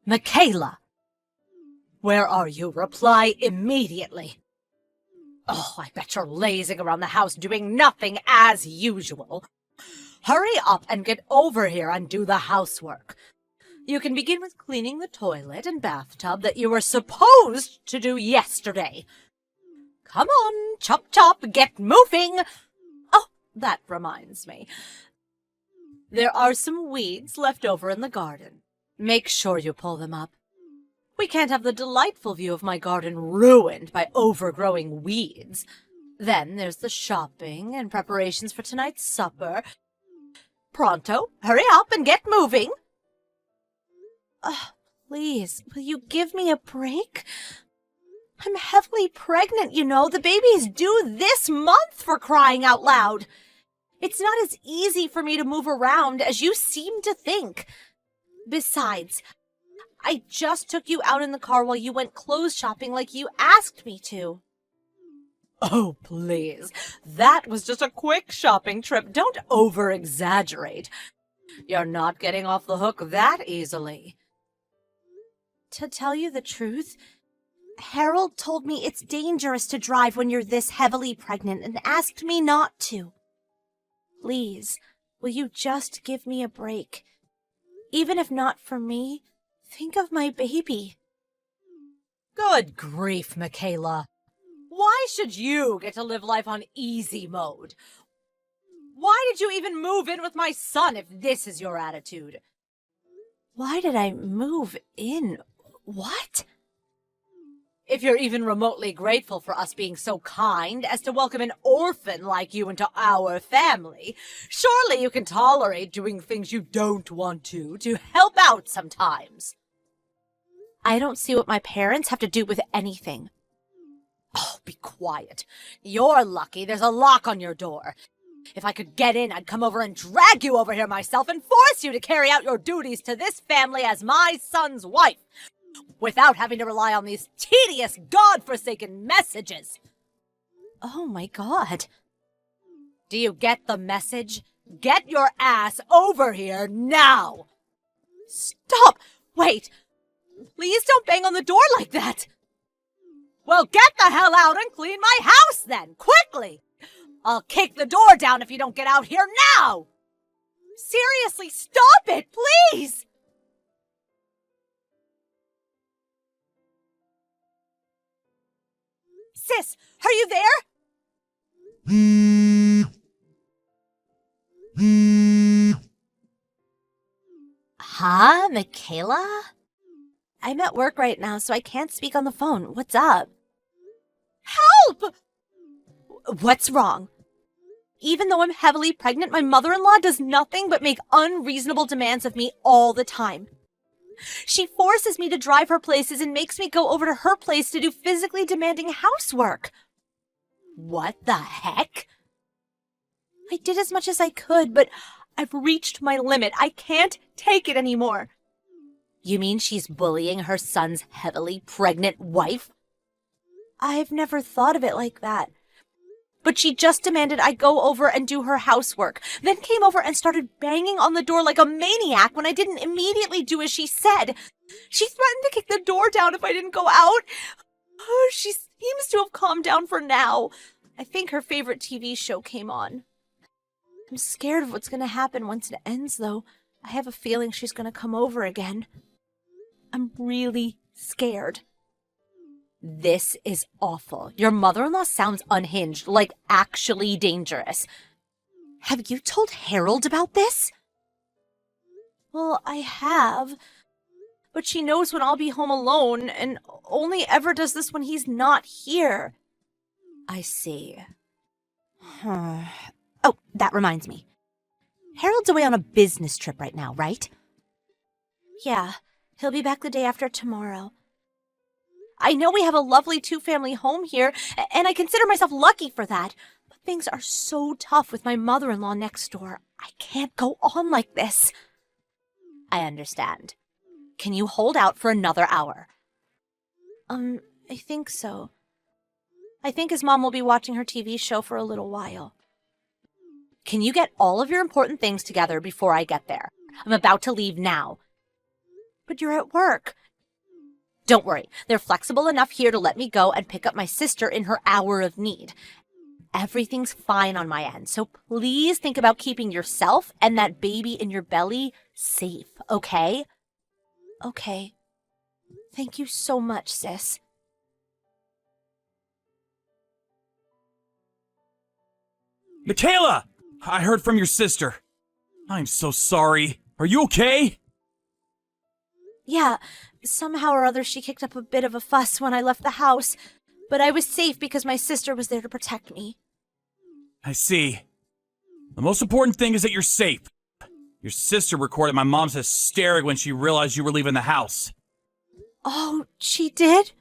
Michaela! Where are you? Reply immediately. Oh, I bet you're lazing around the house doing nothing as usual. Hurry up and get over here and do the housework. You can begin with cleaning the toilet and bathtub that you were supposed to do yesterday. Come on, chop chop, get moving. Oh, that reminds me. There are some weeds left over in the garden. Make sure you pull them up. We can't have the delightful view of my garden ruined by overgrowing weeds. Then there's the shopping and preparations for tonight's supper. Pronto, hurry up and get moving. Please, will you give me a break? I'm heavily pregnant, you know. The baby's due this month, for crying out loud. It's not as easy for me to move around as you seem to think. Besides, I just took you out in the car while you went clothes shopping like you asked me to. Oh, please. That was just a quick shopping trip. Don't over-exaggerate. You're not getting off the hook that easily. To tell you the truth, Harold told me it's dangerous to drive when you're this heavily pregnant and asked me not to. Please, will you just give me a break? Even if not for me, think of my baby. Good grief, Michaela. Why should you get to live life on easy mode? Why did you even move in with my son if this is your attitude? Why did I move in? What? If you're even remotely grateful for us being so kind as to welcome an orphan like you into our family, surely you can tolerate doing things you don't want to help out sometimes. I don't see what my parents have to do with anything. Oh, be quiet. You're lucky there's a lock on your door. If I could get in, I'd come over and drag you over here myself and force you to carry out your duties to this family as my son's wife, without having to rely on these tedious, God-forsaken messages. Oh my God. Do you get the message? Get your ass over here now! Stop! Wait! Please don't bang on the door like that! Well, get the hell out and clean my house then, quickly! I'll kick the door down if you don't get out here now! Seriously, stop it, please! Sis, are you there? Huh, Michaela? I'm at work right now, so I can't speak on the phone. What's up? Help! What's wrong? Even though I'm heavily pregnant, my mother-in-law does nothing but make unreasonable demands of me all the time. She forces me to drive her places and makes me go over to her place to do physically demanding housework. What the heck? I did as much as I could, but I've reached my limit. I can't take it anymore. You mean she's bullying her son's heavily pregnant wife? I've never thought of it like that. But she just demanded I go over and do her housework, then came over and started banging on the door like a maniac when I didn't immediately do as she said. She threatened to kick the door down if I didn't go out. She seems to have calmed down for now. I think her favorite TV show came on. I'm scared of what's going to happen once it ends, though. I have a feeling she's going to come over again. I'm really scared. This is awful. Your mother-in-law sounds unhinged, like actually dangerous. Have you told Harold about this? Well, I have. But she knows when I'll be home alone, and only ever does this when he's not here. I see. Oh, that reminds me. Harold's away on a business trip right now, right? Yeah, he'll be back the day after tomorrow. I know we have a lovely two-family home here, and I consider myself lucky for that. But things are so tough with my mother-in-law next door. I can't go on like this. I understand. Can you hold out for another hour? I think so. I think his mom will be watching her TV show for a little while. Can you get all of your important things together before I get there? I'm about to leave now. But you're at work. Don't worry, they're flexible enough here to let me go and pick up my sister in her hour of need. Everything's fine on my end, so please think about keeping yourself and that baby in your belly safe, okay? Okay. Thank you so much, sis. Michaela! I heard from your sister. I'm so sorry. Are you okay? Yeah, somehow or other she kicked up a bit of a fuss when I left the house, but I was safe because my sister was there to protect me. I see. The most important thing is that you're safe. Your sister recorded my mom's hysteric when she realized you were leaving the house. Oh, she did?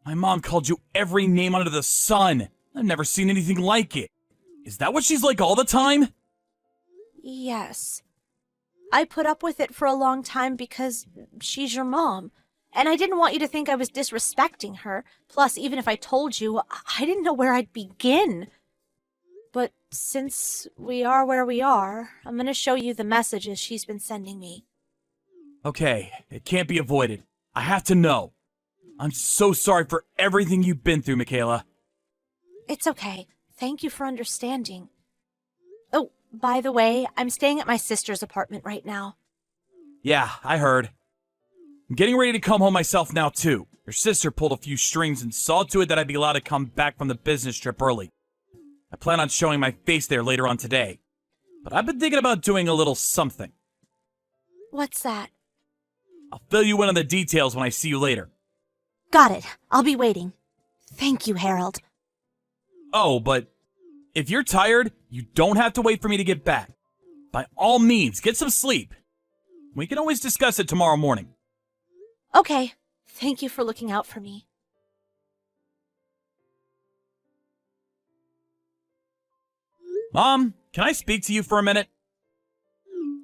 My mom called you every name under the sun. I've never seen anything like it. Is that what she's like all the time? Yes. I put up with it for a long time because she's your mom, and I didn't want you to think I was disrespecting her. Plus, even if I told you, I didn't know where I'd begin. But since we are where we are, I'm going to show you the messages she's been sending me. Okay, it can't be avoided. I have to know. I'm so sorry for everything you've been through, Michaela. It's okay. Thank you for understanding. Oh, by the way, I'm staying at my sister's apartment right now. Yeah, I heard. I'm getting ready to come home myself now, too. Your sister pulled a few strings and saw to it that I'd be allowed to come back from the business trip early. I plan on showing my face there later on today. But I've been thinking about doing a little something. What's that? I'll fill you in on the details when I see you later. Got it. I'll be waiting. Thank you, Harold. Oh, but if you're tired, you don't have to wait for me to get back. By all means, get some sleep. We can always discuss it tomorrow morning. Okay. Thank you for looking out for me. Mom, can I speak to you for a minute?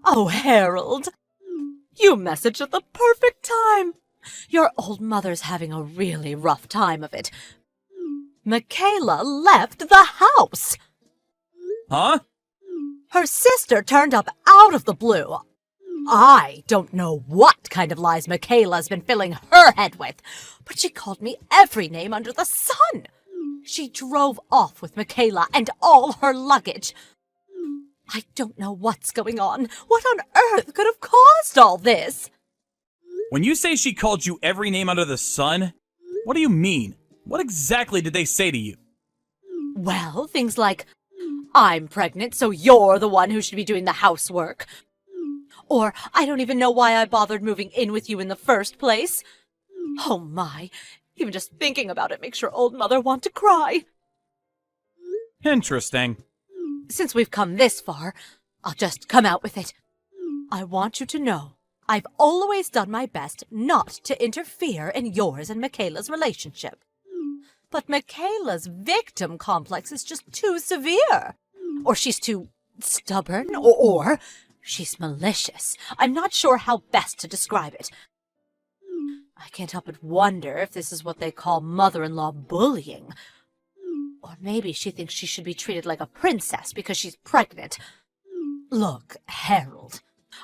Oh, Harold. You messaged at the perfect time. Your old mother's having a really rough time of it. Michaela left the house. Huh? Her sister turned up out of the blue. I don't know what kind of lies Michaela's been filling her head with, but she called me every name under the sun. She drove off with Michaela and all her luggage. I don't know what's going on. What on earth could have caused all this? When you say she called you every name under the sun, what do you mean? What exactly did they say to you? Well, things like, I'm pregnant, so you're the one who should be doing the housework. Or, I don't even know why I bothered moving in with you in the first place. Oh my, even just thinking about it makes your old mother want to cry. Interesting. Since we've come this far, I'll just come out with it. I want you to know, I've always done my best not to interfere in yours and Michaela's relationship. But Michaela's victim complex is just too severe. Or she's too stubborn, or she's malicious. I'm not sure how best to describe it. I can't help but wonder if this is what they call mother-in-law bullying. Or maybe she thinks she should be treated like a princess because she's pregnant. Look, Harold,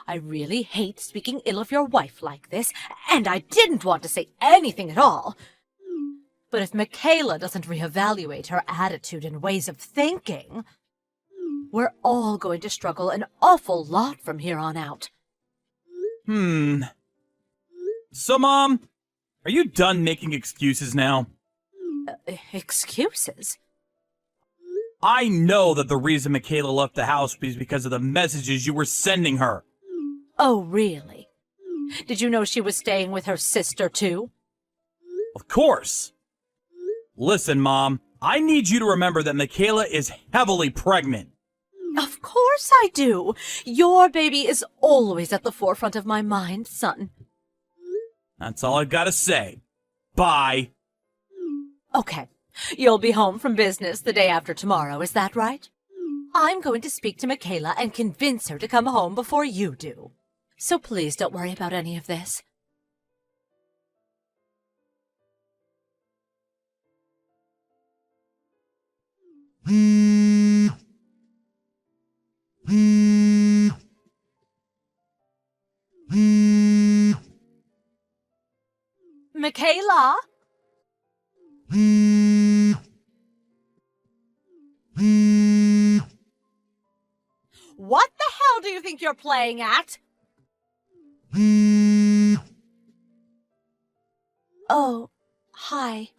I really hate speaking ill of your wife like this, and I didn't want to say anything at all. But if Michaela doesn't reevaluate her attitude and ways of thinking, we're all going to struggle an awful lot from here on out. So, Mom, are you done making excuses now? Excuses? I know that the reason Michaela left the house was because of the messages you were sending her. Oh, really? Did you know she was staying with her sister, too? Of course. Listen, Mom, I need you to remember that Michaela is heavily pregnant. Of course I do. Your baby is always at the forefront of my mind, son. That's all I've got to say. Bye. Okay. You'll be home from business the day after tomorrow, is that right? I'm going to speak to Michaela and convince her to come home before you do. So please don't worry about any of this. Michaela? What the hell do you think you're playing at? Oh, hi.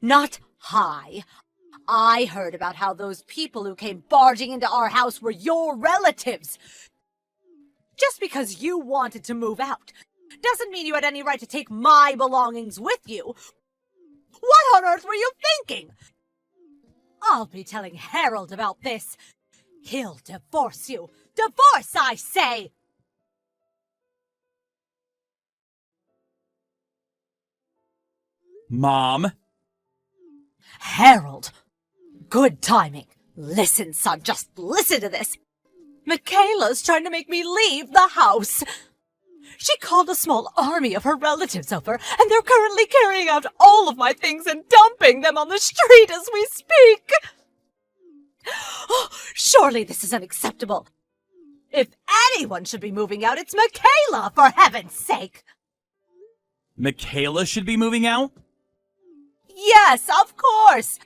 Not hi. I heard about how those people who came barging into our house were your relatives. Just because you wanted to move out doesn't mean you had any right to take my belongings with you. What on earth were you thinking? I'll be telling Harold about this. He'll divorce you. Divorce, I say! Mom? Harold! Good timing. Listen, son, just listen to this. Michaela's trying to make me leave the house. She called a small army of her relatives over, and they're currently carrying out all of my things and dumping them on the street as we speak. Oh, surely this is unacceptable. If anyone should be moving out, it's Michaela, for heaven's sake. Michaela should be moving out? Yes, of course.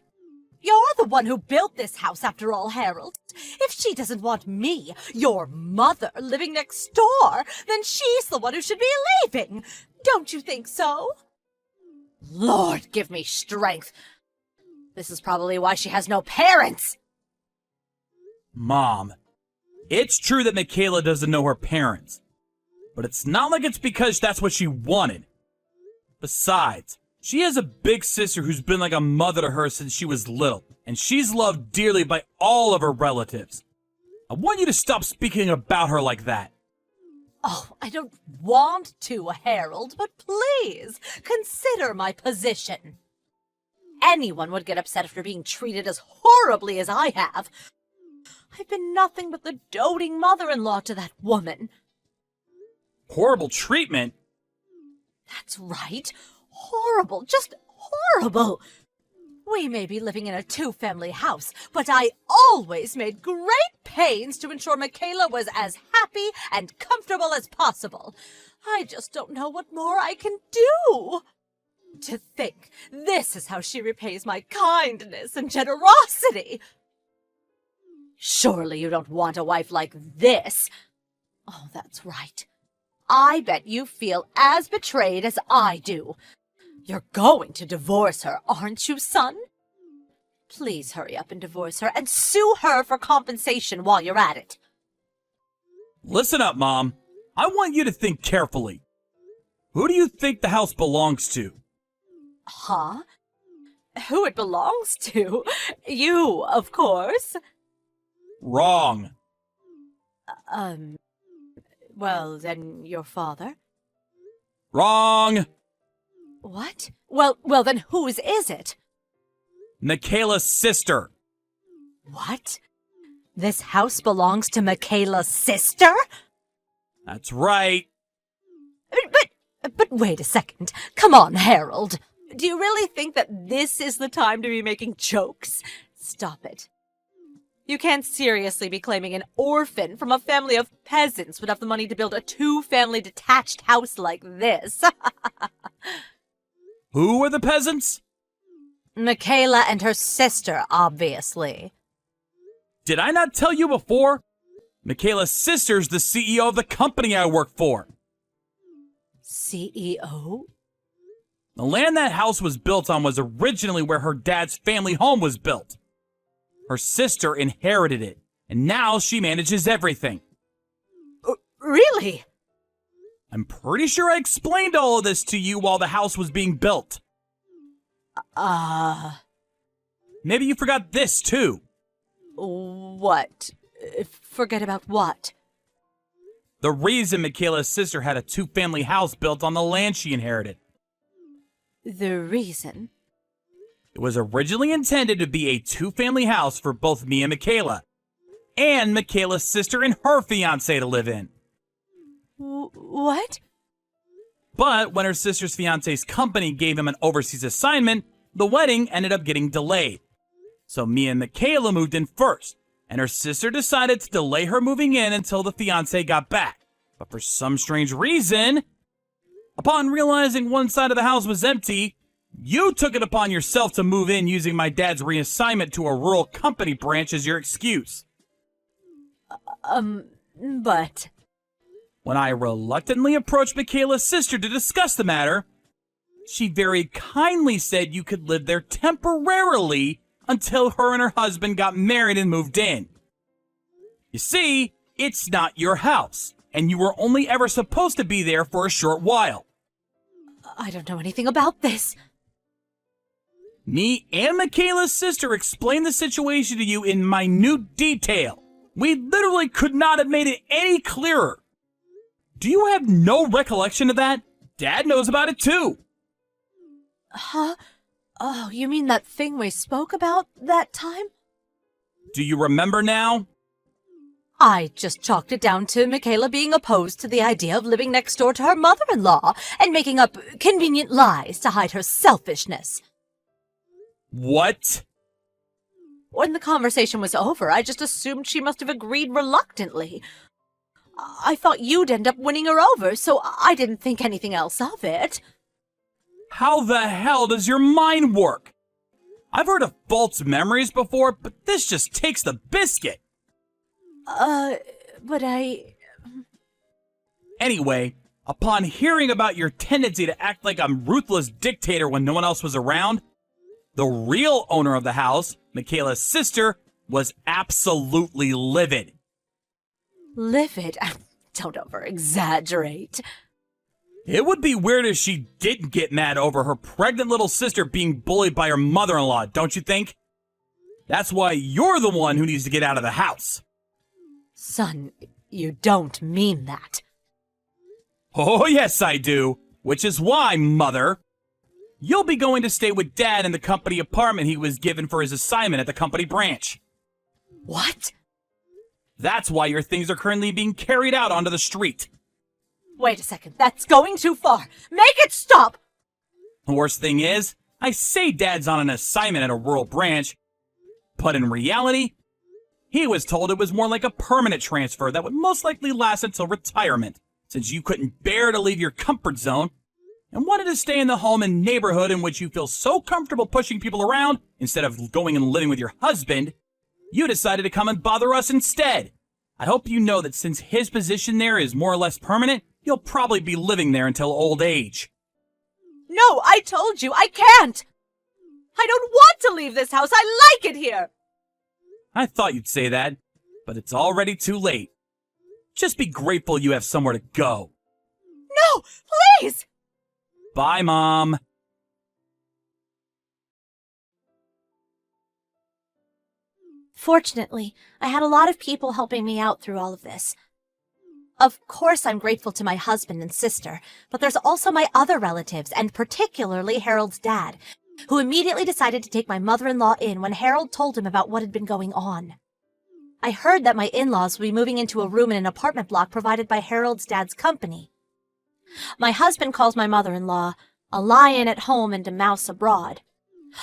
You're the one who built this house, after all, Harold. If she doesn't want me, your mother, living next door, then she's the one who should be leaving. Don't you think so? Lord, give me strength. This is probably why she has no parents. Mom, it's true that Michaela doesn't know her parents, but it's not like it's because that's what she wanted. Besides, she has a big sister who's been like a mother to her since she was little, and she's loved dearly by all of her relatives. I want you to stop speaking about her like that. Oh, I don't want to, Harold, but please, consider my position. Anyone would get upset after being treated as horribly as I have. I've been nothing but the doting mother-in-law to that woman. Horrible treatment? That's right. Horrible, just horrible. We may be living in a two-family house, but I always made great pains to ensure Michaela was as happy and comfortable as possible. I just don't know what more I can do. To think this is how she repays my kindness and generosity. Surely you don't want a wife like this. Oh, that's right. I bet you feel as betrayed as I do. You're going to divorce her, aren't you, son? Please hurry up and divorce her and sue her for compensation while you're at it. Listen up, Mom. I want you to think carefully. Who do you think the house belongs to? Huh? Who it belongs to? You, of course. Wrong. Well, then your father? Wrong. What? Well, then whose is it? Michaela's sister. What? This house belongs to Michaela's sister? That's right. But wait a second. Come on, Harold. Do you really think that this is the time to be making jokes? Stop it. You can't seriously be claiming an orphan from a family of peasants would have the money to build a two-family detached house like this. Who are the peasants? Michaela and her sister, obviously. Did I not tell you before? Michaela's sister's the CEO of the company I work for. CEO? The land that house was built on was originally where her dad's family home was built. Her sister inherited it, and now she manages everything. Really? I'm pretty sure I explained all of this to you while the house was being built. Maybe you forgot this, too. What? Forget about what? The reason Michaela's sister had a two-family house built on the land she inherited. The reason? It was originally intended to be a two-family house for both me and Michaela, and Michaela's sister and her fiancé to live in. What? But when her sister's fiancé's company gave him an overseas assignment, the wedding ended up getting delayed. So me and Michaela moved in first, and her sister decided to delay her moving in until the fiancé got back. But for some strange reason, Upon realizing one side of the house was empty, you took it upon yourself to move in using my dad's reassignment to a rural company branch as your excuse. But... When I reluctantly approached Michaela's sister to discuss the matter, she very kindly said you could live there temporarily until her and her husband got married and moved in. You see, it's not your house, and you were only ever supposed to be there for a short while. I don't know anything about this. Me and Michaela's sister explained the situation to you in minute detail. We literally could not have made it any clearer. Do you have no recollection of that? Dad knows about it too. Huh? Oh, you mean that thing we spoke about that time? Do you remember now? I just chalked it down to Michaela being opposed to the idea of living next door to her mother-in-law and making up convenient lies to hide her selfishness. What? When the conversation was over, I just assumed she must have agreed reluctantly. I thought you'd end up winning her over, so I didn't think anything else of it. How the hell does your mind work? I've heard of false memories before, but this just takes the biscuit. But Anyway, upon hearing about your tendency to act like a ruthless dictator when no one else was around, the real owner of the house, Michaela's sister, was absolutely livid. Livid? Don't over-exaggerate. It would be weird if she didn't get mad over her pregnant little sister being bullied by her mother-in-law, don't you think? That's why you're the one who needs to get out of the house. Son, you don't mean that. Oh, yes, I do. Which is why, Mother, you'll be going to stay with Dad in the company apartment he was given for his assignment at the company branch. What? That's why your things are currently being carried out onto the street. Wait a second, that's going too far. Make it stop! The worst thing is, I say Dad's on an assignment at a rural branch, but in reality, he was told it was more like a permanent transfer that would most likely last until retirement, since you couldn't bear to leave your comfort zone and wanted to stay in the home and neighborhood in which you feel so comfortable pushing people around instead of going and living with your husband. You decided to come and bother us instead. I hope you know that since his position there is more or less permanent, you'll probably be living there until old age. No, I told you, I can't! I don't want to leave this house, I like it here! I thought you'd say that, but it's already too late. Just be grateful you have somewhere to go. No, please! Bye, Mom. Fortunately, I had a lot of people helping me out through all of this. Of course, I'm grateful to my husband and sister, but there's also my other relatives, and particularly Harold's dad, who immediately decided to take my mother-in-law in when Harold told him about what had been going on. I heard that my in-laws would be moving into a room in an apartment block provided by Harold's dad's company. My husband calls my mother-in-law a lion at home and a mouse abroad.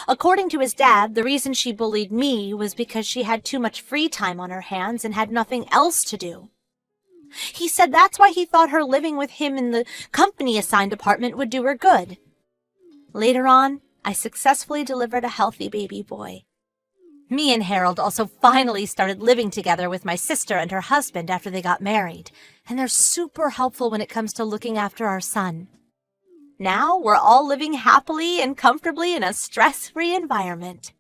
According to his dad, the reason she bullied me was because she had too much free time on her hands and had nothing else to do. He said that's why he thought her living with him in the company-assigned apartment would do her good. Later on, I successfully delivered a healthy baby boy. Me and Harold also finally started living together with my sister and her husband after they got married, and they're super helpful when it comes to looking after our son. Now we're all living happily and comfortably in a stress-free environment.